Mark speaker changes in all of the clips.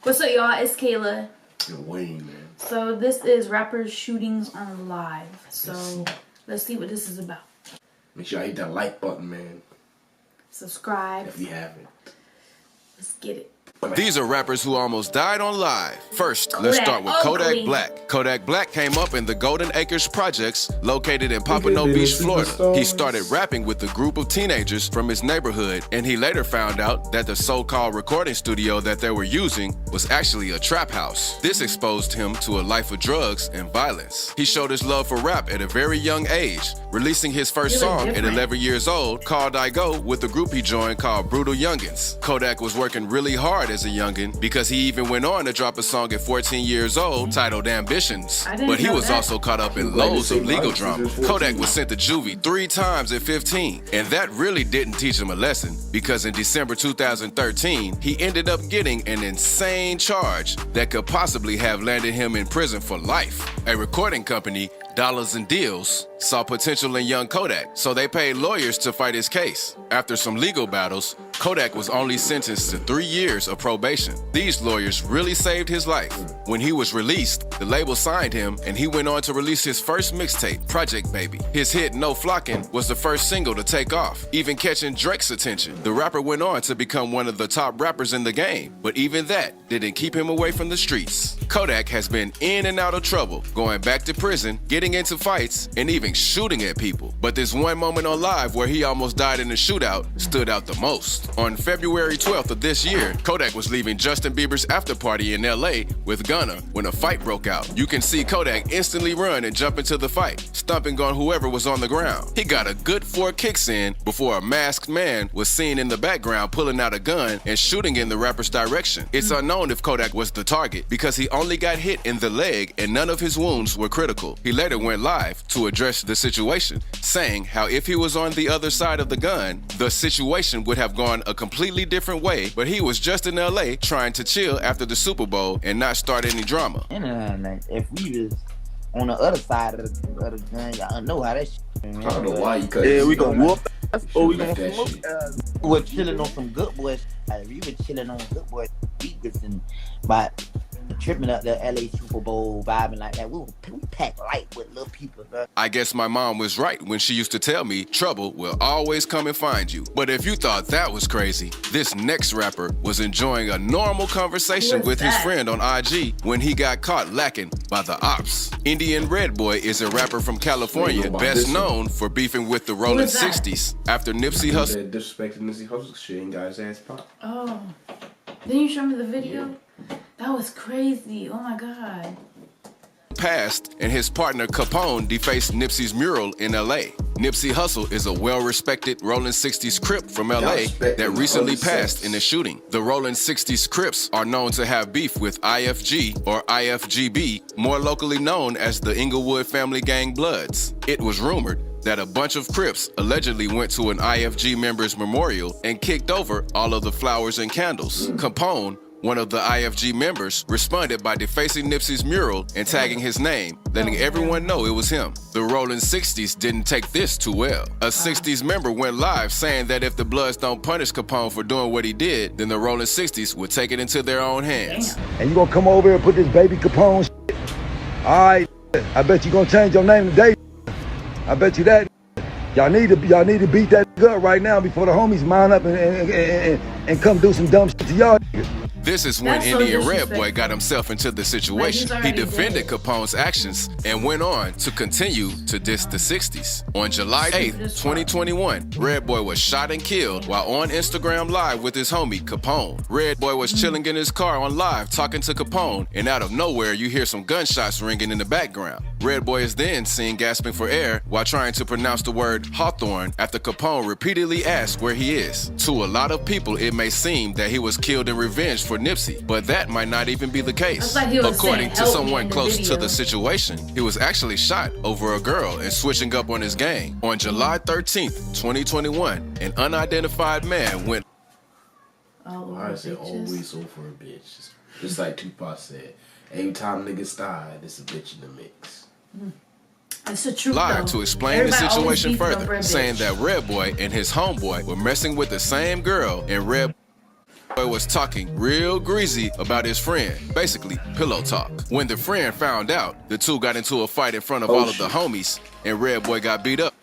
Speaker 1: What's up, y'all? It's Kayla.
Speaker 2: You're Wayne, man.
Speaker 1: So this is rappers shootings on live. So let's see what this is about.
Speaker 2: Make sure I hit that like button, man.
Speaker 1: Subscribe.
Speaker 2: If you haven't.
Speaker 1: Let's get it.
Speaker 3: These are rappers who almost died on live. First, let's start with Kodak Black. Kodak Black came up in the Golden Acres Projects, located in Pompano Beach, Florida. He started rapping with a group of teenagers from his neighborhood, and he later found out that the so-called recording studio that they were using was actually a trap house. This exposed him to a life of drugs and violence. He showed his love for rap at a very young age, releasing his first song at 11 years old, called I Go, with the group he joined called Brutal Youngins. Kodak was working really hard as a youngin' because he even went on to drop a song at 14 years old titled Ambitions. But he was also caught up in loads of legal drama. Kodak was sent to juvie 3 times at 15, and that really didn't teach him a lesson because in December 2013, he ended up getting an insane charge that could possibly have landed him in prison for life. A recording company, Dollars and Deals, saw potential in young Kodak, so they paid lawyers to fight his case. After some legal battles, Kodak was only sentenced to 3 years of probation. These lawyers really saved his life. When he was released, the label signed him and he went on to release his first mixtape, Project Baby. His hit No Flockin' was the first single to take off, even catching Drake's attention. The rapper went on to become one of the top rappers in the game, but even that didn't keep him away from the streets. Kodak has been in and out of trouble, going back to prison, getting into fights, and even shooting at people. But this one moment on live where he almost died in a shootout stood out the most. On February 12th of this year, Kodak was leaving Justin Bieber's after party in LA with Gunna when a fight broke out. You can see Kodak instantly run and jump into the fight, stomping on whoever was on the ground. He got a good 4 kicks in before a masked man was seen in the background pulling out a gun and shooting in the rapper's direction. It's unknown if Kodak was the target because he only got hit in the leg and none of his wounds were critical. He later went live to address the situation, saying how if he was on the other side of the gun, the situation would have gone a completely different way, but he was just in LA trying to chill after the Super Bowl and not start any drama.
Speaker 4: If we was on the other side of the gun, y'all know how that shit, man.
Speaker 2: I don't know why you cut.
Speaker 4: Yeah, we gonna whoop ass or we gonna
Speaker 2: that
Speaker 4: smoke
Speaker 2: shit.
Speaker 4: ass. We were chilling on some good boys. We were chilling on good boys beats and by tripping up the LA Super Bowl vibing like that. We pack light with little people, bro.
Speaker 3: I guess my mom was right when she used to tell me trouble will always come and find you. But if you thought that was crazy, this next rapper was enjoying a normal conversation with his friend on IG when he got caught lacking by the ops. Indian Red Boy is a rapper from California, best known for beefing with the Rolling 60s. After Nipsey Hussle
Speaker 2: Disrespecting Nipsey Hussle shit and got his ass popped.
Speaker 1: Oh, didn't you show me the video? That was crazy. Oh my God.
Speaker 3: passed and his partner Capone defaced Nipsey's mural in LA. Nipsey Hussle is a well-respected Rolling 60s Crip from LA that recently passed in a shooting. The Rolling 60s Crips are known to have beef with IFG or IFGB, more locally known as the Inglewood Family Gang Bloods. It was rumored that a bunch of Crips allegedly went to an IFG member's memorial and kicked over all of the flowers and candles. Capone, one of the IFG members, responded by defacing Nipsey's mural and tagging his name, letting everyone know it was him. The Rolling 60s didn't take this too well. A 60s member went live saying that if the Bloods don't punish Capone for doing what he did, then the Rolling 60s would take it into their own hands.
Speaker 5: And you gonna come over here and put this baby Capone shit? All right, I bet you gonna change your name today. I bet you that. Y'all need to beat that up right now before the homies mount up and come do some dumb shit to y'all.
Speaker 3: This is when Indian Red Boy got himself into the situation. He defended Capone's actions and went on to continue to diss the 60s. On July 8th, 2021, Red Boy was shot and killed while on Instagram Live with his homie Capone. Red Boy was chilling in his car on live talking to Capone, and out of nowhere you hear some gunshots ringing in the background. Red Boy is then seen gasping for air while trying to pronounce the word Hawthorne after Capone repeatedly asked where he is. To a lot of people, it may seem that he was killed in revenge for Nipsey, but that might not even be the case. According to someone close to the situation, he was actually shot over a girl and switching up on his gang. On July 13th, 2021, an unidentified man went.
Speaker 2: Why is it always over a bitch? Just like Tupac said, every time niggas die, there's a bitch in the mix.
Speaker 1: It's the truth,
Speaker 3: live
Speaker 1: though.
Speaker 3: to explain the situation further, saying that Red Boy and his homeboy were messing with the same girl, and Red was talking real greasy about his friend, basically pillow talk. When the friend found out, the two got into a fight in front of all of the homies, and Red Boy got beat up.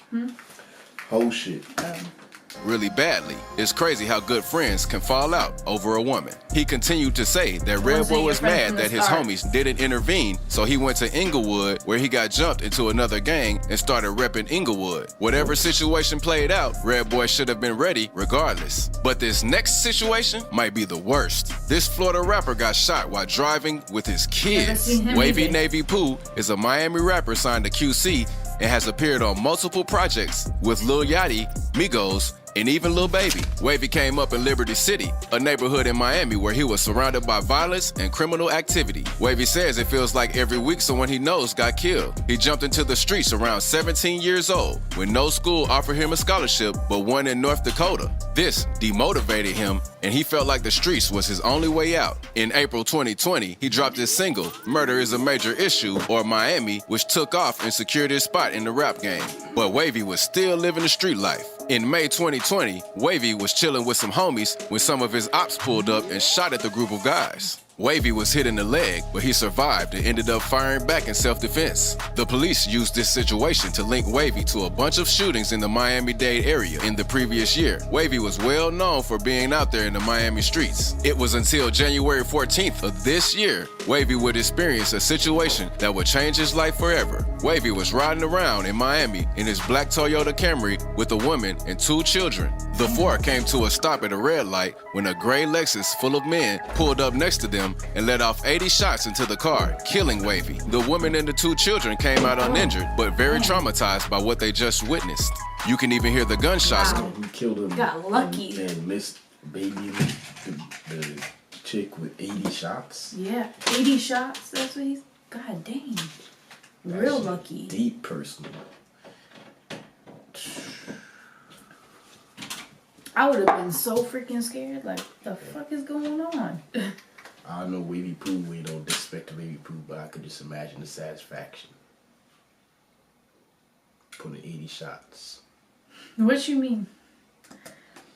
Speaker 2: Whole shit.
Speaker 3: Really badly. It's crazy how good friends can fall out over a woman. He continued to say that Red Boy was mad that his homies didn't intervene, so he went to Inglewood where he got jumped into another gang and started repping Inglewood. Whatever situation played out, Red Boy should have been ready regardless. But this next situation might be the worst. This Florida rapper got shot while driving with his kids. Wavy Navy Pooh is a Miami rapper signed to QC and has appeared on multiple projects with Lil Yachty, Migos, and even Lil Baby. Wavy came up in Liberty City, a neighborhood in Miami where he was surrounded by violence and criminal activity. Wavy says it feels like every week someone he knows got killed. He jumped into the streets around 17 years old when no school offered him a scholarship but one in North Dakota. This demotivated him and he felt like the streets was his only way out. In April 2020, he dropped his single, Murder is a Major Issue, or Miami, which took off and secured his spot in the rap game. But Wavy was still living the street life. In May 2020, Wavy was chilling with some homies when some of his ops pulled up and shot at the group of guys. Wavy was hit in the leg, but he survived and ended up firing back in self-defense. The police used this situation to link Wavy to a bunch of shootings in the Miami-Dade area in the previous year. Wavy was well known for being out there in the Miami streets. It was until January 14th of this year, Wavy would experience a situation that would change his life forever. Wavy was riding around in Miami in his black Toyota Camry with a woman and 2 children. The 4 came to a stop at a red light when a gray Lexus full of men pulled up next to them and let off 80 shots into the car, killing Wavy. The woman and the 2 children came out uninjured, but very traumatized by what they just witnessed. You can even hear the gunshots.
Speaker 1: Wow.
Speaker 2: He killed him.
Speaker 1: Got lucky.
Speaker 2: And missed Baby, the chick with 80 shots.
Speaker 1: Yeah, 80 shots. That's what he's. God dang. Real lucky.
Speaker 2: Deep personal.
Speaker 1: I would have been so freaking scared. Like, the fuck is going on?
Speaker 2: I know Wavy Pooh, we don't expect Wavy Pooh, but I could just imagine the satisfaction. Putting 80 shots.
Speaker 1: What you mean?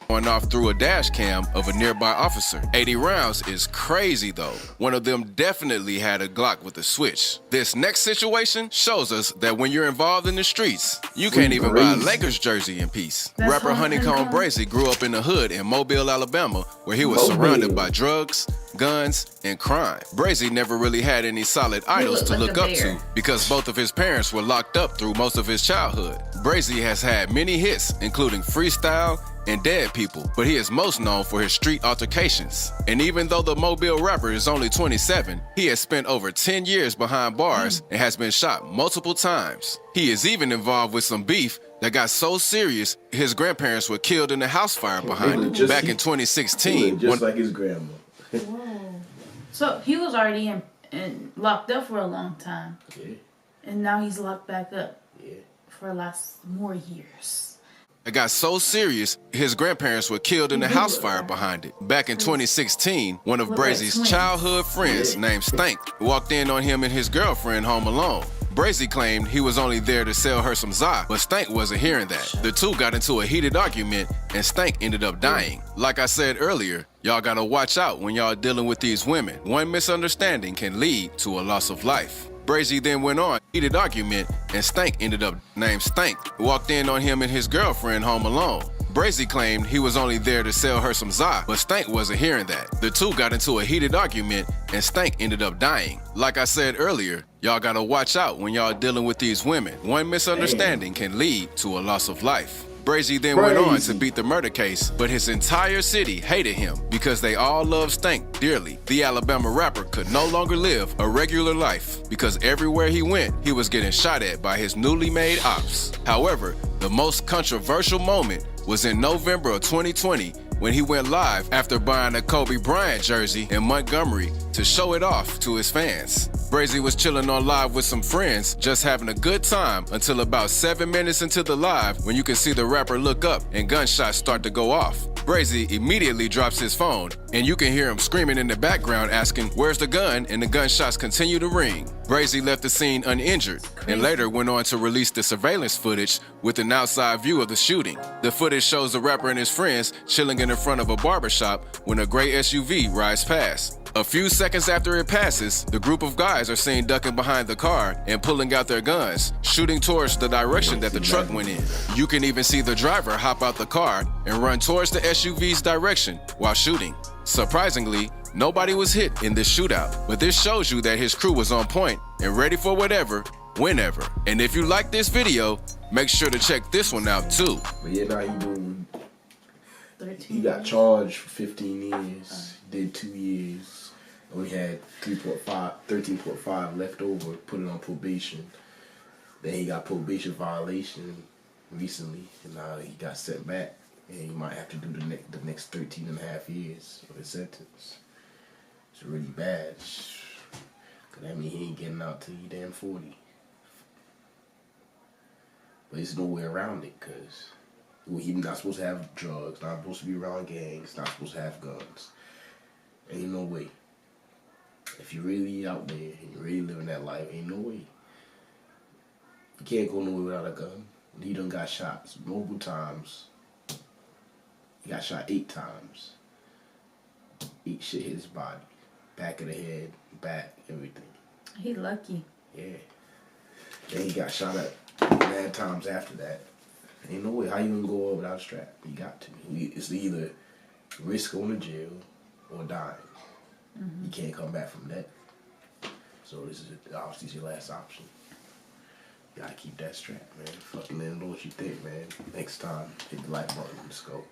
Speaker 3: Going off through a dash cam of a nearby officer. 80 rounds is crazy though. One of them definitely had a Glock with a switch. This next situation shows us that when you're involved in the streets, you can't even buy a Lakers jersey in peace.
Speaker 1: That's
Speaker 3: Rapper Honeycomb Brazy grew up in the hood in Mobile, Alabama, where he was surrounded by drugs, guns, and crime. Brazy never really had any solid idols to look up to because both of his parents were locked up through most of his childhood. Brazy has had many hits, including Freestyle and Dead People, but he is most known for his street altercations. And even though the Mobile rapper is only 27, he has spent over 10 years behind bars and has been shot multiple times. He is even involved with some beef that got so serious, his grandparents were killed in a house fire behind him. Back in 2016.
Speaker 2: Just like his grandma.
Speaker 1: Whoa. So he was already in locked up for a long time.
Speaker 2: Yeah.
Speaker 1: And now he's locked back up.
Speaker 2: Yeah.
Speaker 1: For lots more years.
Speaker 3: It got so serious, his grandparents were killed in a house fire behind it. Back in 2016, one of Brazy's childhood friends named Stank walked in on him and his girlfriend home alone. Brazy claimed he was only there to sell her some za, but Stank wasn't hearing that. The two got into a heated argument and Stank ended up dying. Like I said earlier, y'all gotta watch out when y'all dealing with these women. One misunderstanding can lead to a loss of life. Brazy then went on, heated argument, and Stank ended up named Stank. Walked in on him and his girlfriend home alone. Brazy claimed he was only there to sell her some za, but Stank wasn't hearing that. The two got into a heated argument, and Stank ended up dying. Like I said earlier, y'all gotta watch out when y'all dealing with these women. One misunderstanding can lead to a loss of life. Brazy then went on to beat the murder case, but his entire city hated him because they all loved Stank dearly. The Alabama rapper could no longer live a regular life because everywhere he went, he was getting shot at by his newly made ops. However, the most controversial moment was in November of 2020 when he went live after buying a Kobe Bryant jersey in Montgomery to show it off to his fans. Brazy was chilling on live with some friends, just having a good time until about 7 minutes into the live when you can see the rapper look up and gunshots start to go off. Brazy immediately drops his phone, and you can hear him screaming in the background asking, "Where's the gun?" and the gunshots continue to ring. Brazy left the scene uninjured and later went on to release the surveillance footage with an outside view of the shooting. The footage shows the rapper and his friends chilling in the front of a barbershop when a gray SUV rides past. A few seconds after it passes, the group of guys are seen ducking behind the car and pulling out their guns, shooting towards the direction that the truck went in. You can even see the driver hop out the car and run towards the SUV's direction while shooting. Surprisingly, nobody was hit in this shootout, but this shows you that his crew was on point and ready for whatever, whenever. And if you like this video, make sure to check this one out too.
Speaker 2: But yeah, now he doing.
Speaker 1: 13
Speaker 2: He got charged for 15 years. Did 2 years. Only had 13.5 left over. Put it on probation. Then he got probation violation recently, and now he got sent back, and he might have to do the next 13.5 years of his sentence. It's really bad. Cause that mean he ain't getting out till he damn 40. But there's no way around it, cause he's not supposed to have drugs, not supposed to be around gangs, not supposed to have guns. Ain't no way. If you're really out there and you're really living that life, ain't no way. You can't go nowhere without a gun. He done got shot multiple times. He got shot 8 times. 8 shit hit his body. Back of the head, back, everything.
Speaker 1: He lucky.
Speaker 2: Yeah. Then he got shot at 9 times after that. Ain't no way. How you gonna go up without a strap? You got to. It's either risk going to jail or dying. You can't come back from that. So this is obviously your last option. You gotta keep that strap, man. Fucking let them know what you think, man. Next time, hit the like button. Let's go.